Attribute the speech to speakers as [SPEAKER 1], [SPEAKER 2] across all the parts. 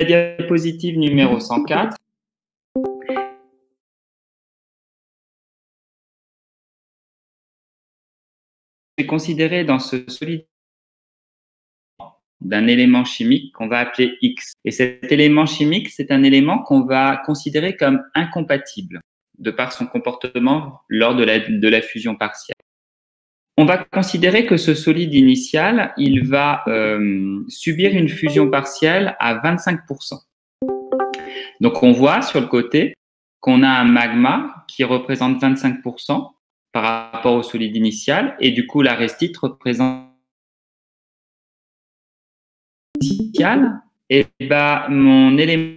[SPEAKER 1] La diapositive numéro 104. C'est considéré dans ce solide d'un élément chimique qu'on va appeler X. Et cet élément chimique, c'est un élément qu'on va considérer comme incompatible de par son comportement lors de la fusion partielle. On va considérer que ce solide initial, il va subir une fusion partielle à 25%. Donc, on voit sur le côté qu'on a un magma qui représente 25% par rapport au solide initial, et du coup, l'arestite représente initial, et ben, mon élément,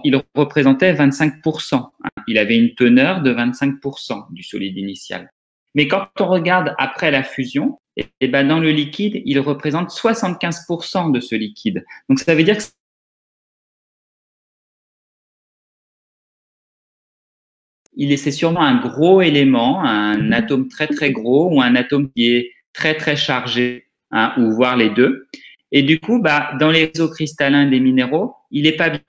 [SPEAKER 1] il représentait 25%. Il avait une teneur de 25% du solide initial. Mais quand on regarde après la fusion, et ben dans le liquide, il représente 75% de ce liquide. Donc, ça veut dire que c'est sûrement un gros élément, un atome très très gros ou un atome qui est très très chargé, ou voire les deux. Et du coup, dans les réseaux cristallins des minéraux, il n'est pas bien,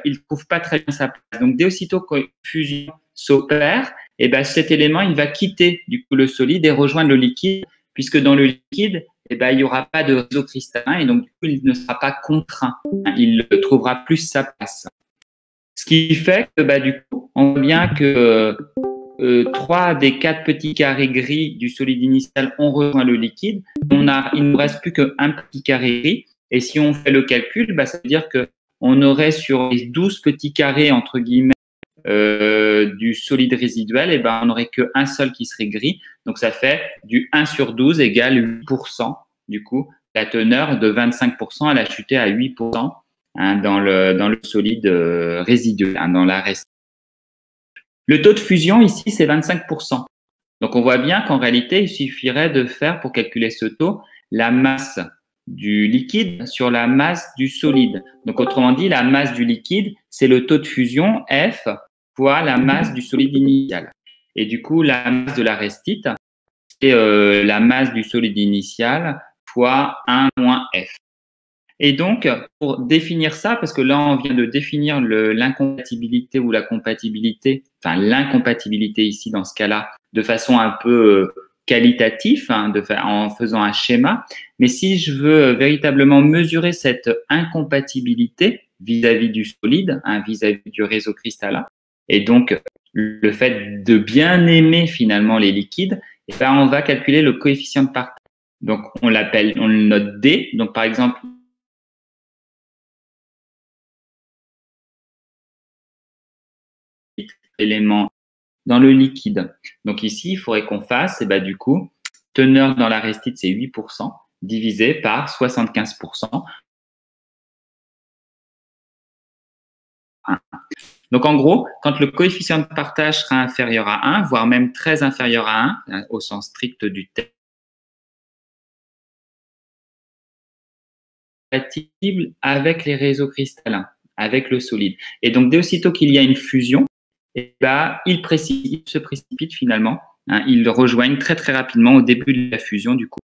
[SPEAKER 1] il ne trouve pas très bien sa place. Donc, dès aussitôt qu'une fusion s'opère, et cet élément, il va quitter du coup le solide et rejoindre le liquide, puisque dans le liquide, il n'y aura pas de réseau cristallin et donc du coup, il ne sera pas contraint. Il trouvera plus sa place. Ce qui fait que du coup, on voit bien que 3 des 4 petits carrés gris du solide initial ont rejoint le liquide. Il ne nous reste plus qu'un petit carré gris. Et si on fait le calcul, ça veut dire qu'on aurait sur les 12 petits carrés, entre guillemets, du solide résiduel, on n'aurait qu'un seul qui serait gris. Donc, ça fait du 1 sur 12 égale 8%. Du coup, la teneur de 25%, elle a chuté à 8%. Dans le solide résiduel, dans la restite. Le taux de fusion ici, c'est 25%. Donc, on voit bien qu'en réalité, il suffirait de faire, pour calculer ce taux, la masse du liquide sur la masse du solide. Donc, autrement dit, la masse du liquide, c'est le taux de fusion F fois la masse du solide initial. Et du coup, la masse de la restite, c'est la masse du solide initial fois 1 moins F. Et donc, pour définir ça, parce que là, on vient de définir l'incompatibilité ou la compatibilité, enfin l'incompatibilité ici dans ce cas-là, de façon un peu qualitative, en faisant un schéma. Mais si je veux véritablement mesurer cette incompatibilité vis-à-vis du solide, vis-à-vis du réseau cristallin, et donc le fait de bien aimer finalement les liquides, on va calculer le coefficient de partage. Donc, on le note D. Donc, par exemple, éléments dans le liquide. Donc ici, il faudrait qu'on fasse, du coup, teneur dans la restite, c'est 8%, divisé par 75%. Donc en gros, quand le coefficient de partage sera inférieur à 1, voire même très inférieur à 1, au sens strict du terme, compatible avec les réseaux cristallins, avec le solide. Et donc, dès aussitôt qu'il y a une fusion, il se précipite finalement. Ils rejoignent très très rapidement au début de la fusion du coup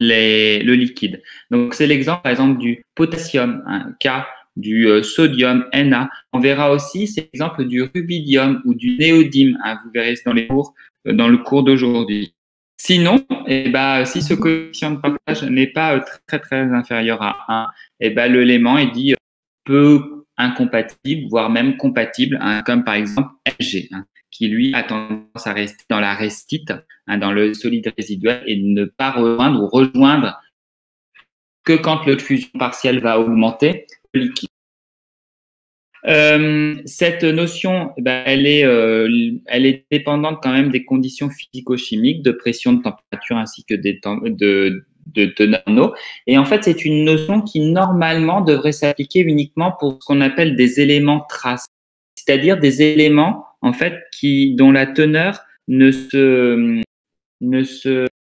[SPEAKER 1] le liquide. Donc c'est l'exemple par exemple du potassium, K, du sodium, Na. On verra aussi c'est l'exemple du rubidium ou du néodyme. Vous verrez dans le cours d'aujourd'hui. Sinon, si ce coefficient de partage n'est pas très très inférieur à 1, l'élément est dit peu incompatible, voire même compatible, comme par exemple Mg, qui lui a tendance à rester dans la restite, dans le solide résiduel, et ne pas rejoindre que quand le fusion partielle va augmenter le liquide. Cette notion, elle est dépendante quand même des conditions physico-chimiques, de pression, de température, ainsi que de teneur en eau. Et en fait, c'est une notion qui, normalement, devrait s'appliquer uniquement pour ce qu'on appelle des éléments traces, c'est-à-dire des éléments, en fait, dont la teneur ne se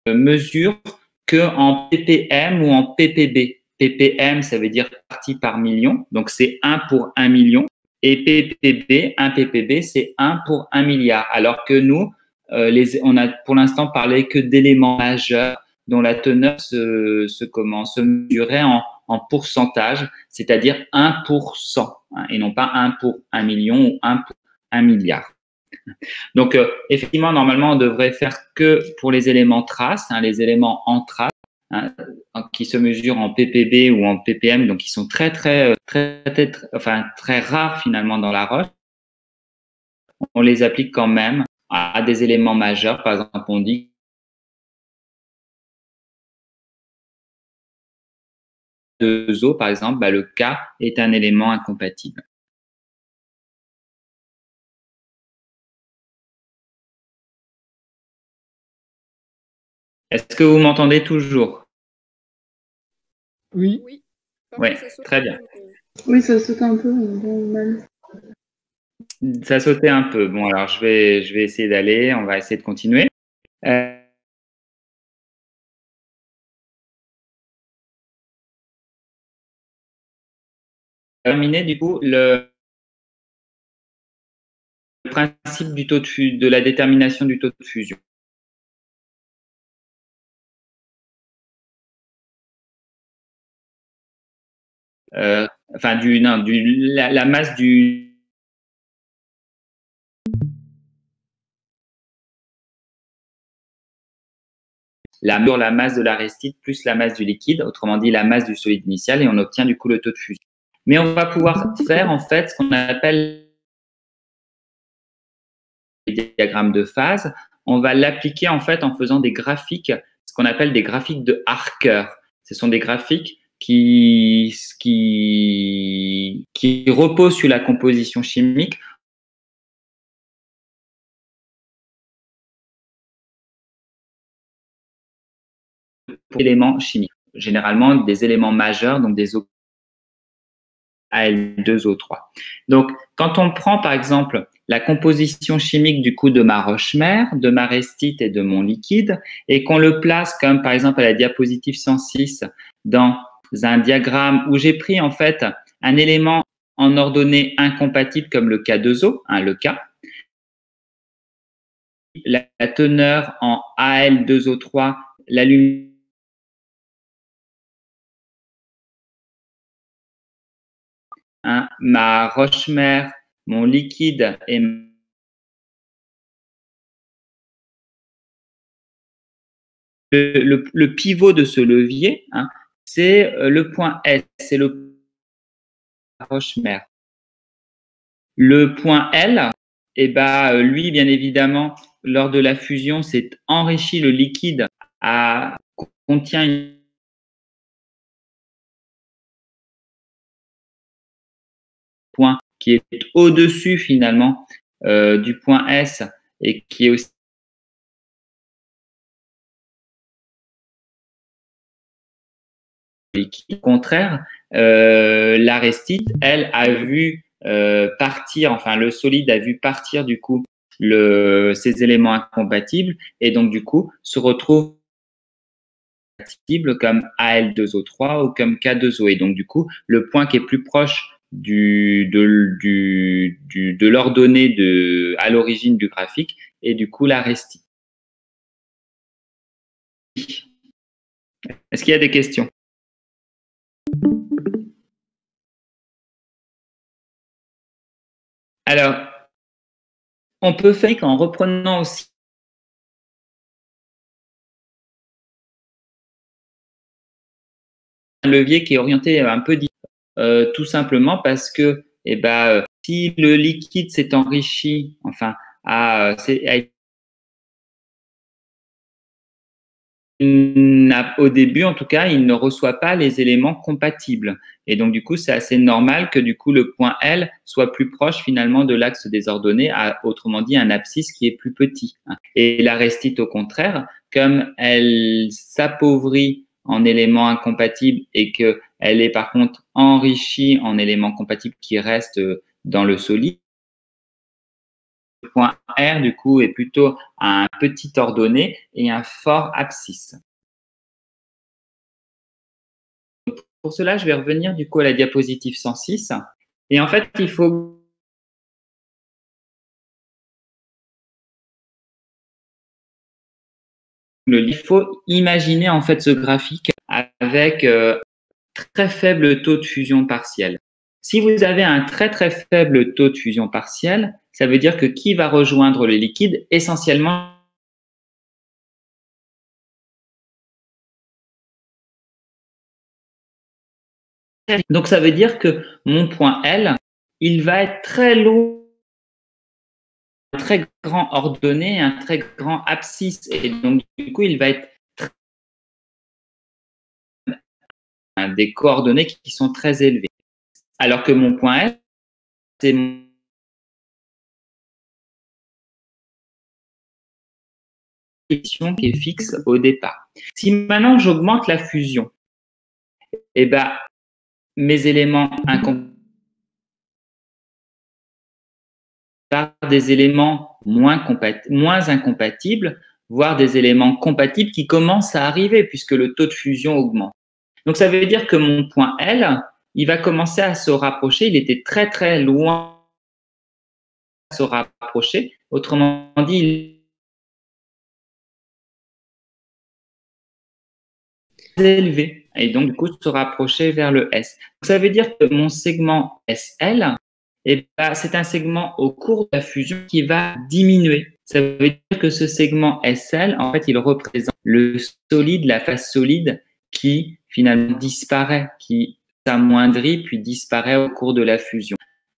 [SPEAKER 1] mesure qu'en ppm ou en ppb. ppm, ça veut dire partie par million, donc c'est 1 pour 1 million. Et ppb, 1 ppb, c'est 1 pour 1 milliard. Alors que nous, on a pour l'instant parlé que d'éléments majeurs dont la teneur se mesurait en pourcentage, c'est-à-dire 1%, hein, et non pas 1 pour 1 million ou 1 pour 1 milliard. Donc, effectivement, normalement, on devrait faire que pour les éléments traces, hein, les éléments en trace, hein, qui se mesurent en ppb ou en ppm, donc qui sont très rares finalement dans la roche. On les applique quand même à des éléments majeurs. Par exemple, on dit de eau, par exemple, bah, le K est un élément incompatible. Est-ce que vous m'entendez toujours?
[SPEAKER 2] Oui.
[SPEAKER 1] Oui, très bien.
[SPEAKER 3] Oui, ça saute un peu, mal.
[SPEAKER 1] Ça sautait un peu. Bon, alors je vais essayer d'aller. On va essayer de continuer. Terminer du coup le principe du taux de la détermination du taux de fusion. Enfin, la masse du la masse de l'aristide plus la masse du liquide, autrement dit la masse du solide initial, et on obtient du coup le taux de fusion. Mais on va pouvoir faire en fait ce qu'on appelle les diagrammes de phase. On va l'appliquer en fait en faisant des graphiques, ce qu'on appelle des graphiques de Harker. Ce sont des graphiques qui reposent sur la composition chimique. Pour éléments chimiques, généralement des éléments majeurs, donc des Al2O3. Donc, quand on prend par exemple la composition chimique du coup de ma roche-mère, de ma restite et de mon liquide, et qu'on le place comme par exemple à la diapositive 106 dans un diagramme où j'ai pris en fait un élément en ordonnée incompatible comme le K2O, hein, le K, la teneur en Al2O3, la lumière hein, ma roche-mère, mon liquide et le pivot de ce levier, hein, c'est le point S, c'est le roche-mère. Le point L, eh ben, lui, bien évidemment, lors de la fusion, c'est enrichi le liquide contient une point qui est au-dessus finalement du point S et qui est aussi liquide. Au contraire, l'aristide, elle, a vu partir, enfin le solide a vu partir du coup ces éléments incompatibles et donc du coup se retrouve comme Al2O3 ou comme K2O. Et donc du coup, le point qui est plus proche de l'ordonnée à l'origine du graphique est du coup l'aristide. Est-ce qu'il y a des questions? Alors, on peut faire en reprenant aussi un levier qui est orienté un peu différent, tout simplement parce que eh ben, si le liquide s'est enrichi, enfin, au début, en tout cas, il ne reçoit pas les éléments compatibles. Et donc, du coup, c'est assez normal que du coup, le point L soit plus proche finalement de l'axe des ordonnées, autrement dit, un abscisse qui est plus petit. Et la restite, au contraire, comme elle s'appauvrit en éléments incompatibles et qu'elle est par contre enrichie en éléments compatibles qui restent dans le solide, le point R, du coup, est plutôt un petit ordonnée et un fort abscisse. Pour cela, je vais revenir du coup à la diapositive 106. Et en fait, il faut imaginer en fait ce graphique avec très faible taux de fusion partielle. Si vous avez un très très faible taux de fusion partielle, ça veut dire que qui va rejoindre le liquide? Essentiellement, donc ça veut dire que mon point L, il va être très loin, un très grand ordonnée, un très grand abscisse, et donc du coup il va être des coordonnées qui sont très élevées. Alors que mon point L, c'est mon position qui est fixe au départ. Si maintenant j'augmente la fusion, eh ben, mes éléments incompatibles par des éléments moins incompatibles, voire des éléments compatibles qui commencent à arriver puisque le taux de fusion augmente. Donc ça veut dire que mon point L, il va commencer à se rapprocher, il était très très loin de se rapprocher. Autrement dit, il est élevé et donc du coup se rapprocher vers le S. Donc, ça veut dire que mon segment SL, eh ben, c'est un segment au cours de la fusion qui va diminuer. Ça veut dire que ce segment SL, en fait, il représente le solide, la phase solide qui finalement disparaît, qui s'amoindrit puis disparaît au cours de la fusion.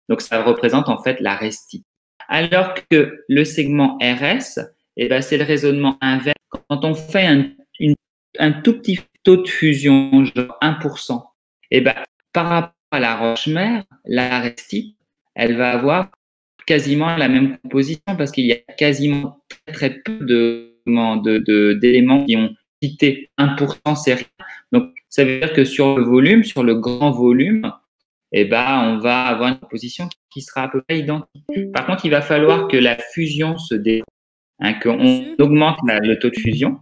[SPEAKER 1] Donc, ça représente en fait la restite. Alors que le segment RS, eh ben, c'est le raisonnement inverse. Quand on fait un tout petit taux de fusion, genre 1%, eh ben, par rapport à la roche-mère, la restite, elle va avoir quasiment la même composition parce qu'il y a quasiment très peu d'éléments qui ont quitté 1%, c'est rien. Donc, ça veut dire que sur le volume, sur le grand volume, eh ben, on va avoir une composition qui sera à peu près identique. Par contre, il va falloir que la fusion se déroule, hein, qu'on augmente le taux de fusion.